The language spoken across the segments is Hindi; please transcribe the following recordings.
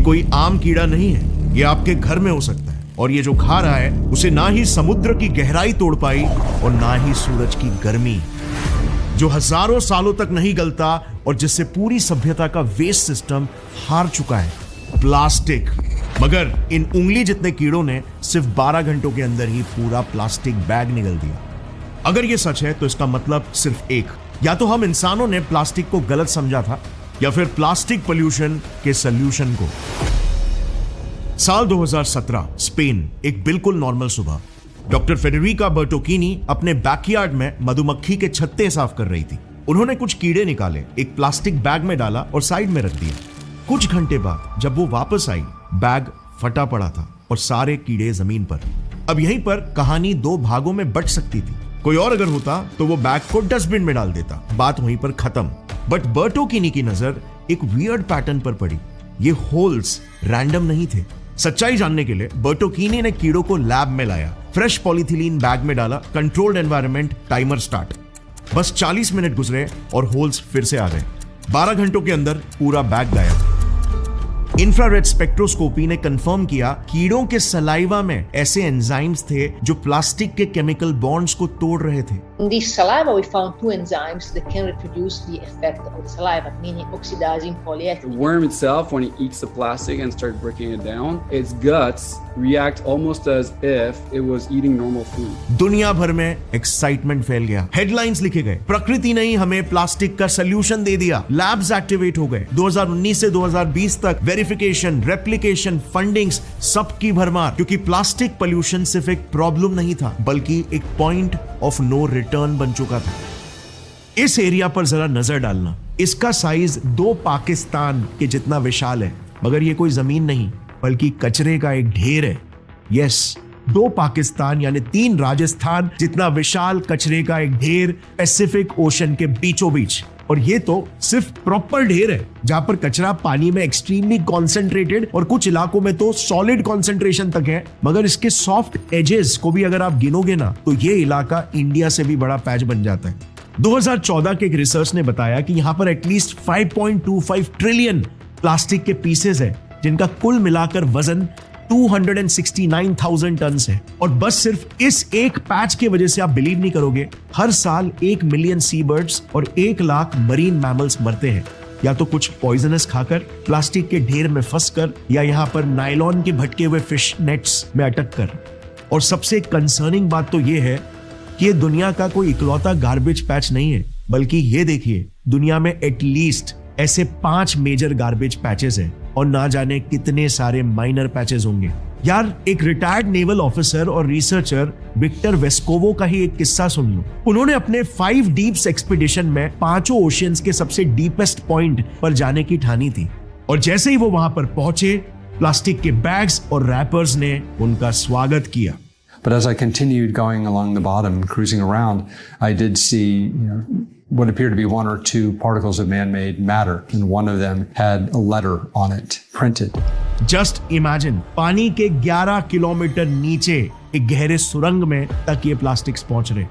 कोई आम कीड़ा नहीं है, ये आपके घर में हो सकता है। और ये जो खा रहा है उसे ना ही समुद्र की गहराई तोड़ पाई और ना ही सूरज की गर्मी, जो हजारों सालों तक नहीं गलता और जिससे पूरी सभ्यता का वेस्ट सिस्टम हार चुका है, प्लास्टिक। मगर इन उंगली जितने कीड़ों ने सिर्फ 12 घंटों के अंदर ही पूरा प्लास्टिक बैग निगल दिया। अगर ये सच है तो इसका मतलब सिर्फ एक, या तो हम इंसानों ने प्लास्टिक को गलत समझा था या फिर प्लास्टिक पोल्यूशन के सॉल्यूशन को। साल 2017, स्पेन, एक बिल्कुल नॉर्मल सुबह। डॉक्टर फेडेरिका बर्टोकीनी अपने बैकयार्ड में मधुमक्खी के छत्ते साफ कर रही थी। उन्होंने कुछ कीड़े निकाले, एक प्लास्टिक बैग में डाला और साइड में रख दिया। कुछ घंटे बाद जब वो वापस आई, बैग फटा पड़ा था और सारे कीड़े जमीन पर। अब यहीं पर कहानी दो भागों में बट सकती थी। कोई और अगर होता तो वो बैग को डस्टबिन में डाल देता, बात वहीं पर खत्म। बट बर्टोकीनी की नजर एक वियर्ड पैटर्न पर पड़ी। ये होल्स रैंडम नहीं थे। सच्चाई जानने के लिए बर्टोकीनी ने कीड़ों को लैब में लाया, फ्रेश पॉलीथिलीन बैग में डाला, कंट्रोल्ड एनवायरनमेंट, टाइमर स्टार्ट। बस 40 मिनट गुजरे और होल्स फिर से आ गए। 12 घंटों के अंदर पूरा बैग गायब। इंफ्रारेड स्पेक्ट्रोस्कोपी ने कंफर्म किया कीड़ों के सलाइवा में ऐसे एंजाइम्स थे जो प्लास्टिक के केमिकल बॉन्ड्स को तोड़ रहे थे। In the saliva, we found two enzymes that can reproduce the effect of the saliva, meaning oxidizing polyethylene. The worm itself, when it eats the plastic and starts breaking it down, its guts react almost as if it was eating normal food. दुनिया भर में एक्साइटमेंट फैल गया, हेडलाइंस लिखे गए, प्रकृति ने ही हमें प्लास्टिक का सोल्यूशन दे दिया। लैब्स एक्टिवेट हो गए। 2019 से 2020 तक वेरिफिकेशन, रेप्लिकेशन, फंडिंग्स, सबकी भरमार, क्योंकि प्लास्टिक पोल्यूशन सिर्फ एक प्रॉब्लम नहीं था बल्कि एक पॉइंट ऑफ नो रिटर्न बन चुका था। इस एरिया पर जरा नजर डालना, इसका साइज 2 पाकिस्तान के जितना विशाल है, मगर ये कोई जमीन नहीं बल्कि कचरे का एक ढेर है। यस, 2 पाकिस्तान यानी 3 राजस्थान जितना विशाल कचरे का एक ढेर पैसिफिक ओशन के बीचों बीच। और ये तो सिर्फ प्रॉपर ढेर है, जहां पर कचरा पानी में एक्सट्रीमली कॉन्सेंट्रेटेड और कुछ इलाकों में तो सॉलिड कॉन्सेंट्रेशन तक है। मगर इसके सॉफ्ट एजेस को भी अगर आप गिनोगे ना तो ये इलाका इंडिया से भी बड़ा पैच बन जाता है। 2014 के एक रिसर्च ने बताया कि यहां पर एटलीस्ट 5.25 ट्रिलियन प्लास्टिक के पीसेस है, जिनका कुल मिलाकर वजन 269,000 टन है। और बस सिर्फ इस एक पैच की वजह से आप बिलीव नहीं करोगे, हर साल 1 मिलियन सी बर्ड्स और 1 लाख मरीन मैमल्स मरते हैं, या तो कुछ पॉइजनस खाकर, प्लास्टिक के ढेर में फंसकर, या यहाँ पर नायलॉन के भटके हुए फिश नेट्स में अटक कर। और सबसे कंसर्निंग बात तो यह है कि ये दुनिया का कोई इकलौता गार्बेज पैच नहीं है, बल्कि ये देखिए, दुनिया में एटलीस्ट ऐसे 5 मेजर गार्बेज पैचेस हैं और ना जाने कितने सारे माइनर पैचेस होंगे। यार, एक रिटायर्ड नेवल ऑफिसर और रिसर्चर विक्टर वेस्कोवो का ही एक किस्सा सुन लो। उन्होंने अपने 5 डीप्स एक्सपीडिशन में 5 ओशियंस के सबसे डीपेस्ट पॉइंट पर जाने की ठानी थी। और जैसे ही वो वहां पर पहुंचे, प्लास्टिक के बैग्स और रैपर्स ने उनका स्वागत किया। But as I continued going along the bottom and cruising around, I did see, what appeared to be 1 or 2 particles of man-made matter, and one of them had a letter on it printed. Just imagine, पानी के 11 किलोमीटर नीचे एक गहरे सुरंग में तक ये प्लास्टिक्स पहुंच रहे।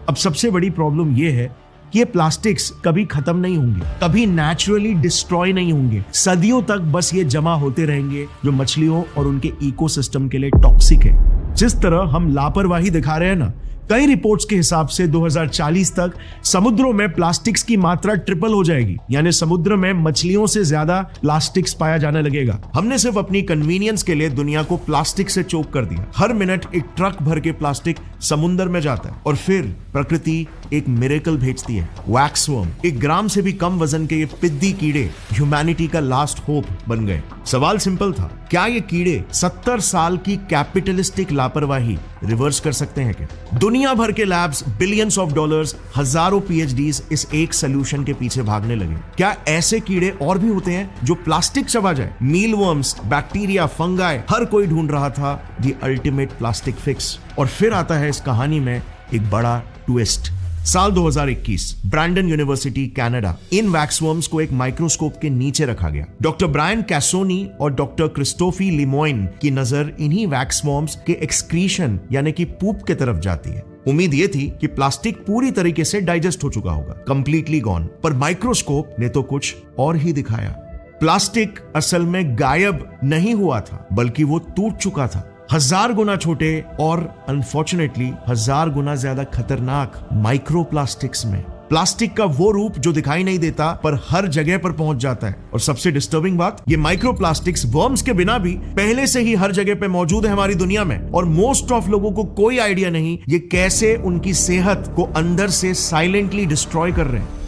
अब सबसे बड़ी प्रॉब्लम ये है कि ये प्लास्टिक्स कभी खत्म नहीं होंगे, कभी नेचुरली डिस्ट्रॉय नहीं होंगे। सदियों तक बस ये जमा होते रहेंगे, जो मछलियों और उनके इकोसिस्टम के लिए टॉक्सिक है। जिस तरह हम लापरवाही दिखा रहे हैं ना, कई रिपोर्ट्स के हिसाब से 2040 तक समुद्रों में प्लास्टिक्स की मात्रा ट्रिपल हो जाएगी, यानी समुद्र में मछलियों से ज्यादा प्लास्टिक्स पाया जाने लगेगा। हमने सिर्फ अपनी कन्वीनियंस के लिए दुनिया को प्लास्टिक से चोक कर दिया। हर मिनट एक ट्रक भर के प्लास्टिक समुद्र में जाता है और फिर प्रकृति एक मिरेकल भेजती है, वैक्सवर्म। 1 ग्राम से भी कम वजन के ये पिद्दी कीड़े ह्यूमैनिटी का लास्ट होप बन गए। सवाल सिंपल था, क्या ये कीड़े 70 साल की कैपिटलिस्टिक लापरवाही रिवर्स कर सकते हैं क्या? दुनिया भर के लैब्स, बिलियंस ऑफ डॉलर्स, हजारों पीएचडीज इस एक सोल्यूशन के पीछे भागने लगे। क्या ऐसे कीड़े और भी होते हैं जो प्लास्टिक चबा जाए? मीलवर्म्स, बैक्टीरिया, फंगाई, हर कोई ढूंढ रहा था द अल्टीमेट प्लास्टिक फिक्स। और फिर आता है इस कहानी में एक बड़ा ट्विस्ट। साल 2021, ब्रैंडन यूनिवर्सिटी, कनाडा। इन वैक्सवर्म्स को एक माइक्रोस्कोप के नीचे रखा गया। डॉक्टर ब्रायन कैसोनी और डॉक्टर क्रिस्टोफी लिमोइन की नजर इन्हीं वैक्सवर्म्स के एक्सक्रीशन यानी कि पूप के तरफ जाती है। उम्मीद ये थी कि प्लास्टिक पूरी तरीके से डाइजेस्ट हो चुका होगा, कंप्लीटली गॉन। पर माइक्रोस्कोप ने तो कुछ और ही दिखाया। प्लास्टिक असल में गायब नहीं हुआ था, बल्कि वो टूट चुका था, 1000 गुना छोटे और अनफॉर्चुनेटली 1000 गुना ज्यादा खतरनाक माइक्रोप्लास्टिक्स में। प्लास्टिक का वो रूप जो दिखाई नहीं देता पर हर जगह पर पहुंच जाता है। और सबसे डिस्टर्बिंग बात, ये माइक्रोप्लास्टिक्स वर्म्स के बिना भी पहले से ही हर जगह पे मौजूद है हमारी दुनिया में, और मोस्ट ऑफ लोगों को कोई आइडिया नहीं ये कैसे उनकी सेहत को अंदर से साइलेंटली डिस्ट्रॉय कर रहे हैं।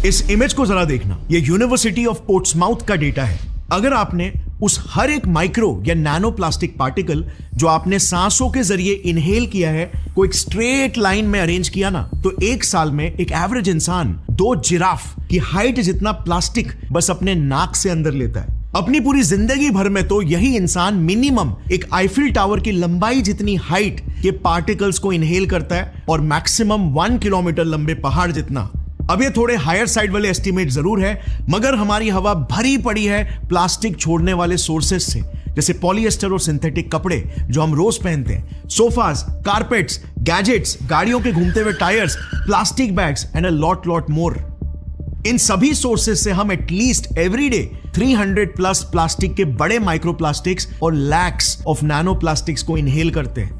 इस इमेज को जरा देखना, ये यूनिवर्सिटी ऑफ पोर्ट्समाउथ का डेटा है। अगर आपने उस हर एक माइक्रो या नैनो प्लास्टिक पार्टिकल जो आपने सांसों के जरिए इनहेल किया है को एक स्ट्रेट लाइन में अरेंज किया ना, तो एक साल में एक एवरेज इंसान 2 जिराफ की हाइट जितना प्लास्टिक बस अपने नाक से अंदर लेता है। अपनी पूरी जिंदगी भर में तो यही इंसान मिनिमम एक आईफिल टावर की लंबाई जितनी हाइट के पार्टिकल्स को इनहेल करता है, और मैक्सिमम 1 किलोमीटर लंबे पहाड़ जितना। अब ये थोड़े हायर साइड वाले एस्टीमेट जरूर है, मगर हमारी हवा भरी पड़ी है प्लास्टिक छोड़ने वाले सोर्सेस से, जैसे पॉलिएस्टर और सिंथेटिक कपड़े जो हम रोज पहनते हैं, सोफाज, कारपेट्स, गैजेट्स, गाड़ियों के घूमते हुए tyres, plastic bags and a lot more. इन सभी सोर्सेस से हम एटलीस्ट एवरीडे 300 प्लस प्लास्टिक के बड़े माइक्रोप्लास्टिक्स और लैक्स ऑफ नैनो प्लास्टिक्स को इनहेल करते हैं।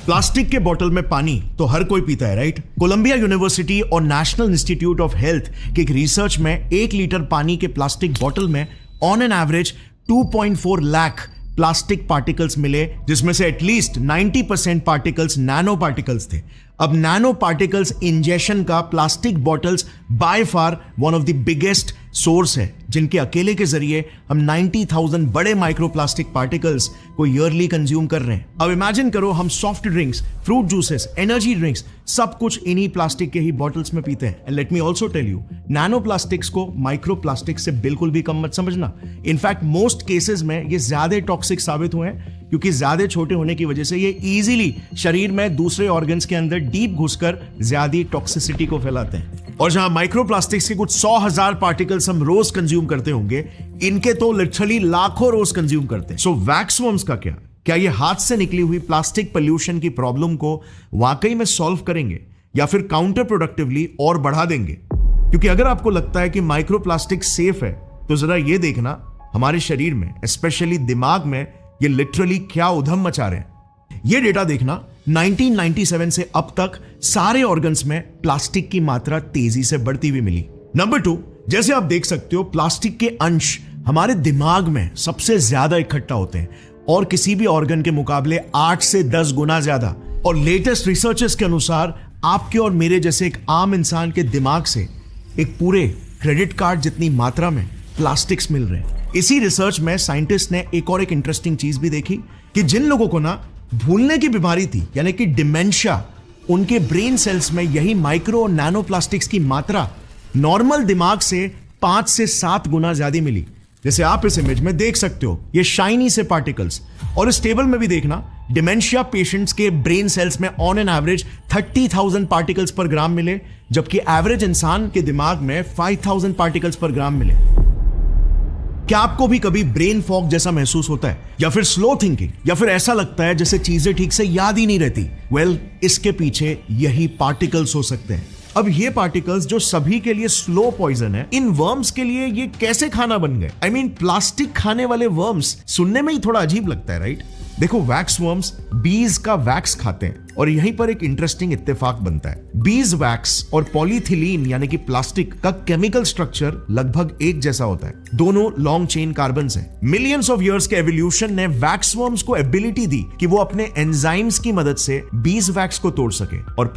प्लास्टिक के बोतल में पानी तो हर कोई पीता है, राइट? कोलंबिया यूनिवर्सिटी और नेशनल इंस्टीट्यूट ऑफ हेल्थ के एक रिसर्च में 1 लीटर पानी के प्लास्टिक बोतल में on an average 2.4 lakh plastic particles मिले, जिसमें से एटलीस्ट 90% पार्टिकल्स नैनो पार्टिकल्स थे। अब नैनो पार्टिकल्स इंजेक्शन का plastic bottles by far one of the biggest source है, जिनके अकेले के जरिए हम 90,000 बड़े माइक्रोप्लास्टिक पार्टिकल्स को ईयरली कंज्यूम कर रहे हैं। अब इमेजिन करो हम soft drinks, fruit juices, energy drinks सब कुछ इन्हीं प्लास्टिक के ही बॉटल्स में पीते हैं। And let me also tell you, nano plastics को माइक्रोप्लास्टिक से बिल्कुल भी कम मत समझना। इनफैक्ट मोस्ट केसेस में ये ज्यादा टॉक्सिक साबित हुए हैं, क्योंकि ज्यादा छोटे होने की वजह से ये इजीली शरीर में दूसरे ऑर्गन्स के अंदर डीप घुसकर ज्यादा टॉक्सिसिटी को फैलाते हैं। और जहां माइक्रोप्लास्टिक्स के कुछ 100,000 पार्टिकल्स हम रोज कंज्यूम करते होंगे, इनके तो लिटरली लाखों रोज कंज्यूम करते हैं। सो वैक्सवर्म्स का क्या ये हाथ से निकली हुई प्लास्टिक पोल्यूशन की प्रॉब्लम को वाकई में सॉल्व करेंगे, या फिर काउंटर प्रोडक्टिवली और बढ़ा देंगे? क्योंकि अगर आपको लगता है कि माइक्रोप्लास्टिक सेफ है, तो जरा ये देखना हमारे शरीर में, स्पेशली दिमाग में, ये लिटरली क्या उधम मचा रहे हैं। ये डेटा देखना, 1997 से अब तक सारे ऑर्गन्स में प्लास्टिक की मात्रा तेजी से बढ़ती हुई मिली। नंबर 2, जैसे आप देख सकते हो, प्लास्टिक के अंश हमारे दिमाग में सबसे ज्यादा इकट्ठा होते हैं, और किसी भी ऑर्गन के मुकाबले 8 से 10 गुना ज्यादा। और लेटेस्ट रिसर्चेस के अनुसार आपके और मेरे जैसे एक आम इंसान के दिमाग से एक पूरे क्रेडिट कार्ड जितनी मात्रा में प्लास्टिक्स मिल रहे हैं। इसी रिसर्च में साइंटिस्ट ने एक और एक इंटरेस्टिंग चीज भी देखी कि जिन लोगों को ना भूलने की बीमारी थी, यानी कि डिमेंशिया, उनके ब्रेन सेल्स में यही माइक्रो और नैनो प्लास्टिक्स की मात्रा नॉर्मल दिमाग से 5 से 7 गुना ज्यादा मिली। जैसे आप इस इमेज में देख सकते हो, ये शाइनी से पार्टिकल्स। और इस टेबल में भी देखना, डिमेंशिया पेशेंट्स के ब्रेन सेल्स में ऑन एन एवरेज 30,000 पार्टिकल्स पर ग्राम मिले, जबकि एवरेज इंसान के दिमाग में 5,000 पार्टिकल्स पर ग्राम मिले। क्या आपको भी कभी ब्रेन फॉग जैसा महसूस होता है, या फिर स्लो थिंकिंग, या फिर ऐसा लगता है जैसे चीजें ठीक से याद ही नहीं रहती? वेल, इसके पीछे यही पार्टिकल्स हो सकते हैं। अब ये पार्टिकल्स जो सभी के लिए स्लो पॉइजन है, इन वर्म्स के लिए ये कैसे खाना बन गए? आई मीन, प्लास्टिक खाने वाले वर्म्स सुनने में ही थोड़ा अजीब लगता है, राइट? देखो, वैक्स वर्म्स बीज का वैक्स खाते हैं, और यहीं पर एक इंटरेस्टिंग इत्तेफाक बनता है। बीज वैक्स और पॉलीथिलीन यानी कि प्लास्टिक का केमिकल स्ट्रक्चर लगभग एक जैसा होता है। दोनों लॉन्ग चेन कार्बन है। मिलियंस ऑफ इयर्स के एवोल्यूशन ने वैक्स वर्म्स को एबिलिटी दी कि वो अपने एंजाइम्स की मदद से बीज वैक्स को तोड़ सके। और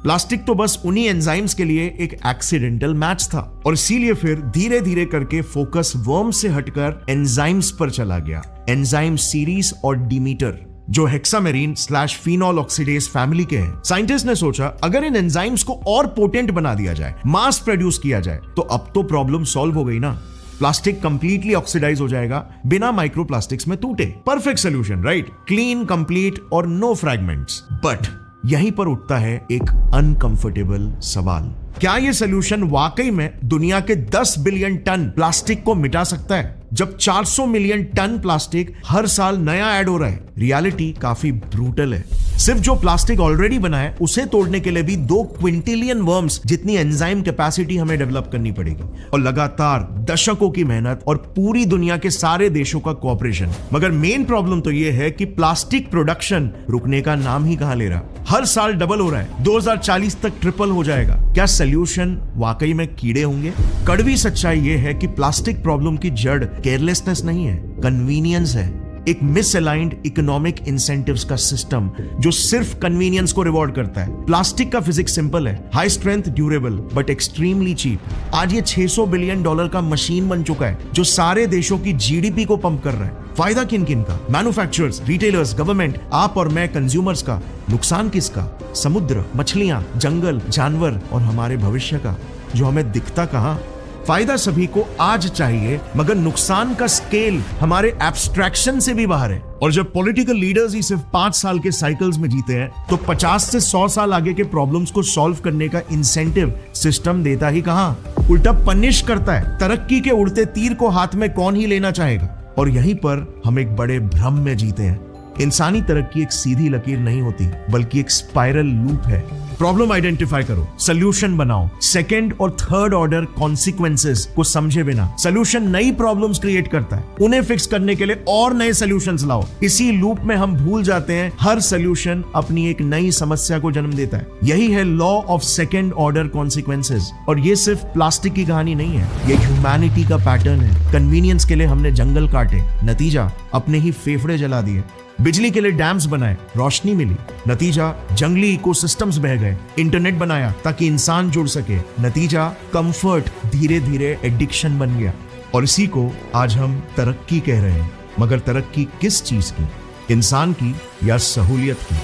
प्लास्टिक तो बस उन्हीं एंजाइम्स के लिए एक एक्सीडेंटल मैच था, और इसीलिए फिर धीरे धीरे करके फोकस वर्म से हटकर एंजाइम्स पर चला गया। एंजाइम सीरीज और डिमीटर, जो हेक्सामेरीन/फिनॉल ऑक्सीडेज फैमिली के हैं। साइंटिस्ट ने सोचा, अगर इन एंजाइम्स को और पोटेंट बना दिया जाए, मास प्रोड्यूस किया जाए, तो अब तो प्रॉब्लम सॉल्व हो गई ना। प्लास्टिक कंप्लीटली ऑक्सीडाइज हो जाएगा बिना माइक्रोप्लास्टिक्स में टूटे। Perfect solution, right? Clean, complete और नो फ्रैगमेंट्स। बट यहीं पर उठता है एक अनकंफर्टेबल सवाल, क्या यह सोल्यूशन वाकई में दुनिया के 10 बिलियन टन प्लास्टिक को मिटा सकता है? जब 400 मिलियन टन प्लास्टिक हर साल नया ऐड हो रहा है। रियलिटी काफी ब्रूटल है। सिर्फ जो प्लास्टिक ऑलरेडी बना है उसे तोड़ने के लिए भी 2 क्विंटिलियन वर्म्स जितनी एंजाइम कैपेसिटी हमें डेवलप करनी पड़ेगी, और लगातार दशकों की मेहनत और पूरी दुनिया के सारे देशों का कोऑपरेशन। मगर मेन प्रॉब्लम तो यह है कि प्लास्टिक प्रोडक्शन रुकने का नाम ही कहां ले रहा। हर साल डबल हो रहा है, 2040 तक ट्रिपल हो जाएगा। क्या सोल्यूशन वाकई में कीड़े होंगे? कड़वी सच्चाई यह है कि प्लास्टिक प्रॉब्लम की जड़ केयरलेसनेस नहीं है, कन्वीनियंस है। एक मिसअलाइंड इकोनॉमिक इंसेंटिव्स का सिस्टम जो सिर्फ कन्वीनियंस को रिवॉर्ड करता है। प्लास्टिक का फिजिक्स सिंपल है, high strength, durable but extremely cheap. आज ये $600 बिलियन का मशीन बन चुका है जो सारे देशों की जीडीपी को पंप कर रहा है। फायदा किन किन का? मैन्युफैक्चरर्स, रिटेलर्स, गवर्नमेंट, आप और मैं कंज्यूमर्स का। नुकसान किसका? समुद्र, मछलियां, जंगल, जानवर और हमारे भविष्य का, जो हमें दिखता कहां। फायदा सभी को आज चाहिए, मगर नुकसान का स्केल हमारे एब्स्ट्रैक्शन से भी बाहर है। और जब पॉलिटिकल लीडर्स ही सिर्फ 5 साल के साइकिल्स में जीते हैं, तो 50 से 100 साल आगे के प्रॉब्लम्स को सॉल्व करने का इंसेंटिव सिस्टम देता ही कहां, उल्टा पनिश करता है। तरक्की के उड़ते तीर को हाथ में कौन ही लेना चाहेगा? और यहीं पर हम एक बड़े भ्रम में जीते हैं। इंसानी तरक्की एक सीधी लकीर नहीं होती, बल्कि एक स्पाइरल लूप है। प्रॉब्लम आइडेंटिफाई करो, सोल्यूशन बनाओ, सेकंड और थर्ड ऑर्डर कॉन्सिक्वेंसेस को समझे बिना सोल्यूशन नई प्रॉब्लम्स क्रिएट करता है। उन्हें फिक्स करने के लिए और नए सोल्यूशंस लाओ। इसी लूप में हम भूल जाते हैं हर सोल्यूशन अपनी एक नई समस्या को जन्म देता है। यही है law of second order consequences. और ये सिर्फ प्लास्टिक की कहानी नहीं है, ये ह्यूमैनिटी का पैटर्न है। कन्वीनियंस के लिए हमने जंगल काटे, नतीजा अपने ही फेफड़े जला दिए। बिजली के लिए डैम्स बनाए, रोशनी मिली, नतीजा जंगली इकोसिस्टम्स बह गए। इंटरनेट बनाया ताकि इंसान जुड़ सके, नतीजा कंफर्ट धीरे धीरे एडिक्शन बन गया। और इसी को आज हम तरक्की कह रहे हैं। मगर तरक्की किस चीज की? इंसान की या सहूलियत की?